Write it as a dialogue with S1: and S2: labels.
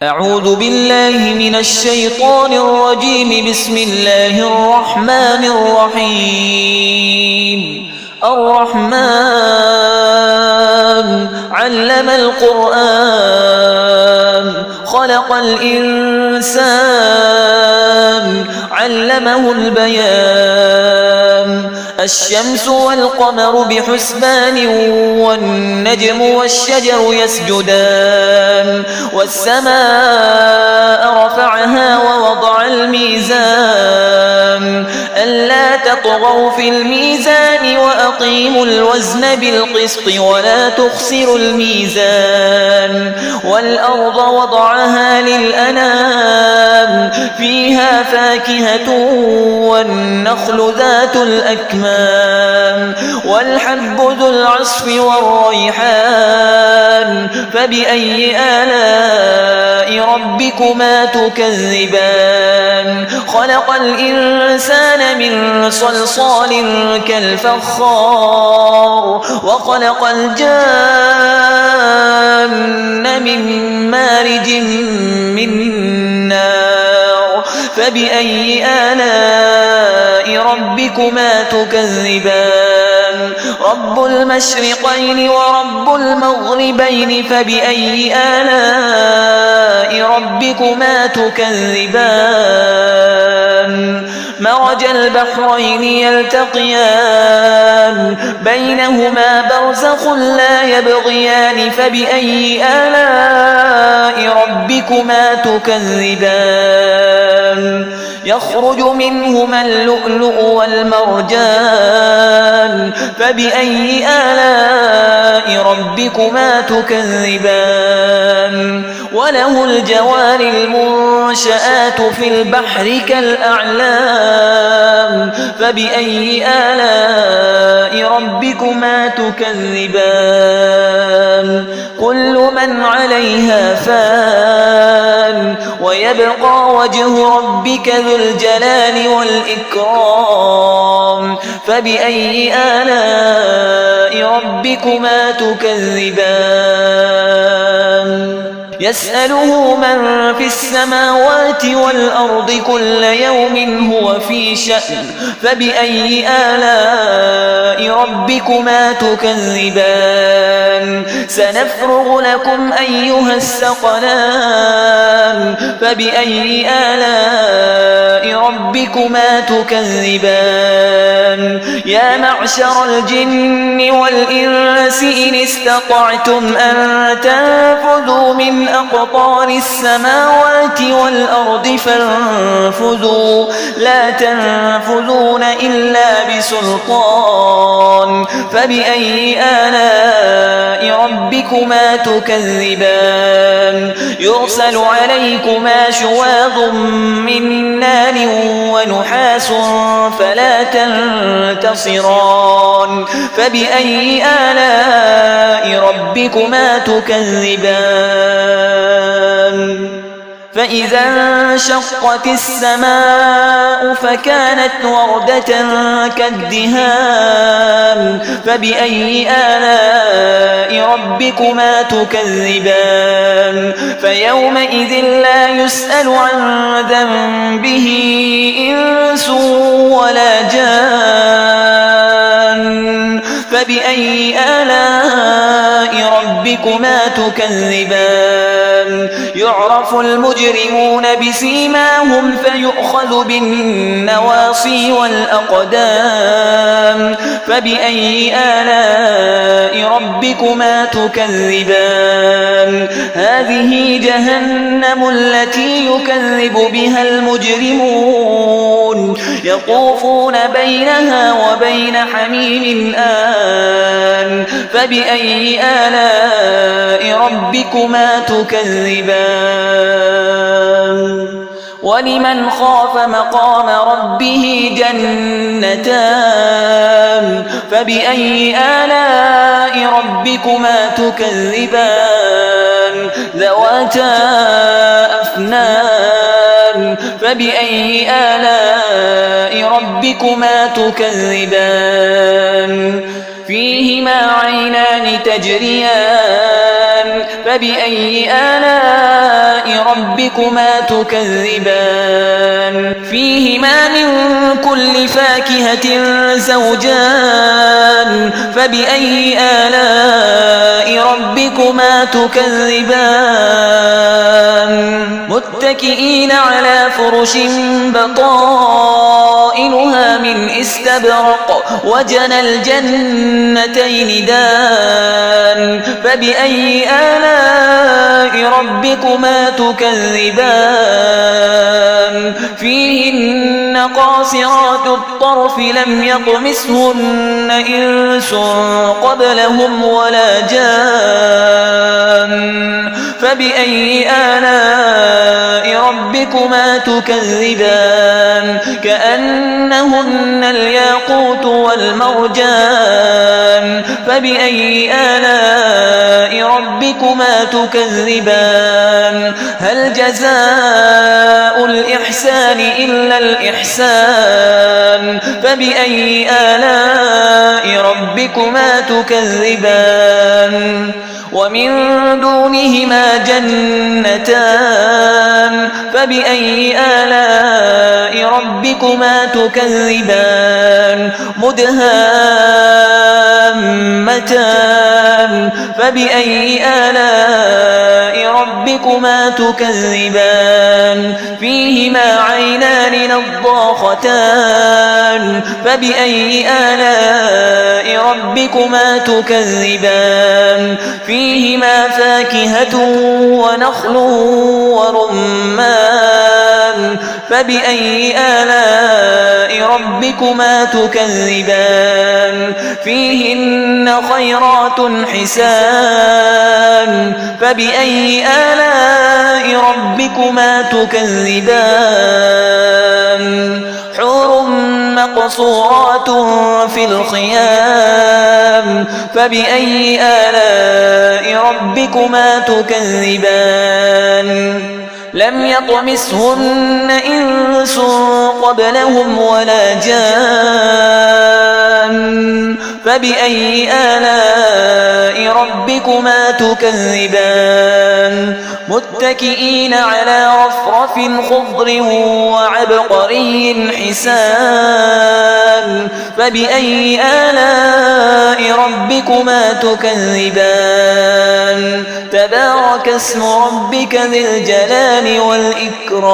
S1: أعوذ بالله من الشيطان الرجيم. بسم الله الرحمن الرحيم. الرحمن علم القرآن خلق الإنسان علمه البيان. الشمس والقمر بحسبان والنجم والشجر يسجدان. والسماء رفعها ووضع الميزان ألا تطغوا في الميزان وأقيموا الوزن بالقسط ولا تخسروا الميزان. والأرض وضعها للأنام فيها فاكهة والنخل ذات الأكمام والحب ذو العصف والريحان. فبأي آلاء ربكما تكذبان؟ خلق الإنسان من صلصال كالفخار وخلق الجان من مارج من نار. فبأي آلاء ربكما تكذبان؟ رب المشرقين ورب المغربين. فبأي آلاء ربكما تكذبان؟ مرج البحرين يلتقيان بينهما برزخ لا يبغيان. فبأي آلاء ربكما تكذبان؟ يخرج منهما اللؤلؤ والمرجان. فبأي آلاء ربكما تكذبان؟ وله الجوار المنشآت في البحر كالأعلام. فبأي آلاء ربكما تكذبان؟ كل من عليها فان ويبقى وجه ربك ذو الجلال والإكرام. فبأي آلاء ربكما تكذبان؟ يسأله من في السماوات والأرض كل يوم هو في شأن. فبأي آلاء ربكما تكذبان؟ سنفرغ لكم أيها الثقلان. فبأي آلاء ربكما تكذبان؟ يا معشر الجن والإنس إن استطعتم أن تنفذوا من أقطار السماوات والأرض فانفذوا لا تنفذون إلا بسلطان. فبأي آلاء ربكما تكذبان؟ يرسل عليكما شواظ من نار ونحاس فلا تنتصران. فبأي آلاء ربكما تكذبان؟ فإذا انشقت السماء فكانت وردة كالدهان. فبأي آلاء ربكما تكذبان؟ فيومئذ لا يسأل عن ذنبه إنس ولا جان. فبأي آلاء ربكما تكذبان؟ يعرف المجرمون بسيماهم فيؤخذ بالنواصي والأقدام. فبأي آلاء ربكما تكذبان؟ هذه جهنم التي يكذب بها المجرمون يطوفون بينها وبين حميم آن. فبأي آلاء ربكما تكذبان؟ ولمن خاف مقام ربه جنتان. فبأي آلاء ربكما تكذبان؟ ذواتا أفنان. فبأي آلاء ربكما تكذبان؟ فيهما عينان تجريان. فبأي آلاء ربكما تكذبان فيهما من كل فاكهة زوجان فبأي آلاء ربكما تكذبان متكئين على فرش بطائنها من استبرق وجنى الجنتين دان فبأي آلاء ربكما تكذبان فيهن قاصرات الطرف لم يطمثهن إنس قبلهم ولا جان فبأي آلاء ربكما تكذبان كأنهن الياقوت والمرجان فبأي آلاء ربكما تكذبان هل جزاء الإحسان إلا الإحسان فبأي آلاء ربكما تكذبان ومن دونهما جنتان فبأي آلاء ربكما تكذبان مدهامتان فبأي آلاء ربكما تكذبان فيهما عينان نضاختان فبأي آلاء ربكما تكذبان فيهما فاكهة ونخل ورمان فبأي آلاء ربكما تكذبان فيهن خيرات حسان فبأي آلاء ربكما تكذبان حور مقصورات في الخيام فبأي آلاء ربكما تكذبان لم يطمثهن إنس قبلهم ولا جان فبأي آلاء ربكما تكذبان متكئين على رفرف خضر وعبقري حسان فبأي آلاء ربكما تكذبان تبارك اسم ربك ذي الجلال والإكرام